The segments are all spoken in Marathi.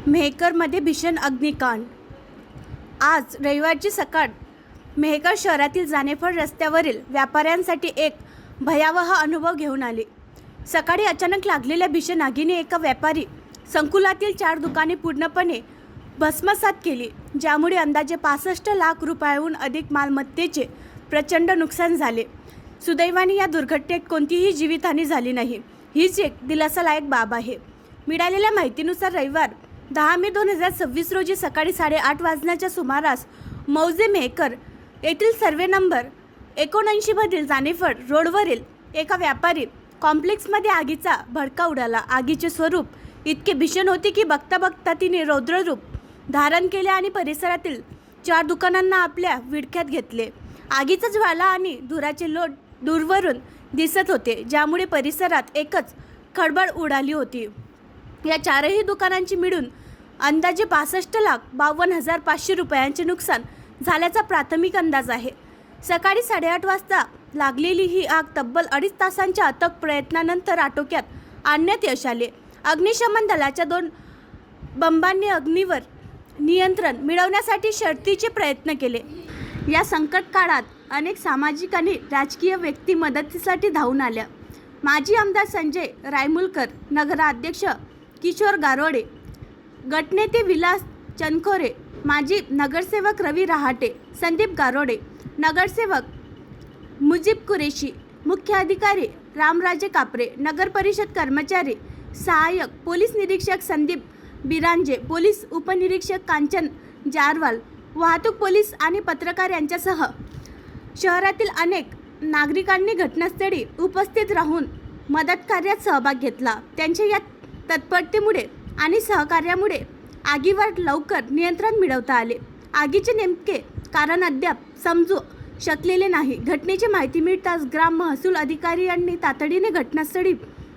मेहकरमध्ये भीषण अग्निकांड। आज रविवारची सकाळ मेहकर शहरातील जानेफळ रस्त्यावरील व्यापाऱ्यांसाठी एक भयावह अनुभव घेऊन आली। सकाळी अचानक लागलेल्या भीषण आगीने एका व्यापारी संकुलातील 4 दुकाने पूर्णपणे भस्मसात केली, ज्यामुळे अंदाजे 65 लाख रुपयांहून अधिक मालमत्तेचे प्रचंड नुकसान झाले। सुदैवाने या दुर्घटनेत कोणतीही जीवितहानी झाली नाही। हीच एक दिलासादायक बाब आहे। मिळालेल्या माहितीनुसार रविवार 10 मे 2026 रोजी सकाळी 8:30 वाजण्याच्या सुमारास मौजे मेहकर येथील सर्वे नंबर 79 मधील जानेफळ रोडवरील एका व्यापारी कॉम्प्लेक्समध्ये आगीचा भडका उडाला। आगीचे स्वरूप इतके भीषण होते की बघता बघता तिने रौद्ररूप धारण केले आणि परिसरातील 4 दुकानांना आपल्या विळख्यात घेतले। आगीचा ज्वाला आणि धुराचे लोट दूरवरून दिसत होते, ज्यामुळे परिसरात एकच खळबळ उडाली होती। या 4ही दुकानांची मिळून अंदाजे 65,52,500 रुपयांचे नुकसान झाल्याचा प्राथमिक अंदाज आहे। सकाळी 8:30 वाजता लागलेली ही आग तब्बल 2.5 तासांच्या अथक प्रयत्नानंतर आटोक्यात आणण्यात यश आले। अग्निशमन दलाच्या 2 बंबांनी आगीवर नियंत्रण मिळवण्यासाठी शर्थीचे प्रयत्न केले। या संकट काळात अनेक सामाजिक आणि राजकीय व्यक्ती मदतीसाठी धावून आल्या। माजी आमदार संजय रायमुलकर, नगराध्यक्ष किशोर गारोडे, गटनेते विलास चनखोरे, माजी नगरसेवक रवी रहाटे, संदीप गारोडे, नगरसेवक मुजीब कुरेशी, मुख्य अधिकारी रामराजे कापरे, नगर परिषद कर्मचारी, सहाय्यक पोलीस निरीक्षक संदीप बिरांजे, पोलीस उपनिरीक्षक कांचन जारवाल, वाहतूक पोलीस आणि पत्रकार यांच्यासह शहरातील अनेक नागरिकांनी घटनास्थळी उपस्थित राहून मदत कार्यात सहभाग घेतला। त्यांच्या या तत्परतेमुळे आणि सहकार्यामुळे आगीवर लवकर नियंत्रण मिळवता आले। आगीचे नेमके कारण अद्याप समजू शकलेले नाही। घटनेची माहिती मिळताच ग्राम महसूल अधिकारी यांनी तातडीने घटनास्थळी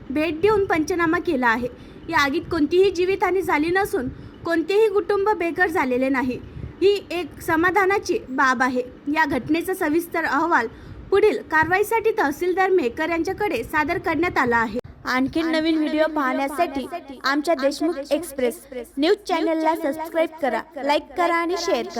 भेट देऊन पंचनामा केला आहे। या आगीत कोणतीही जीवितहानी झाली नसून कोणतेही कुटुंब बेघर झालेले नाही। ही एक समाधानाची बाब आहे। या घटनेचा सविस्तर अहवाल पुढील कारवाईसाठी तहसीलदार मेहकर यांच्याकडे सादर करण्यात आला आहे। आणखी नवीन व्हिडिओ पाहण्यासाठी आमच्या देशमुख एक्सप्रेस न्यूज चॅनलला सबस्क्राईब करा, लाईक करा आणि शेअर करा।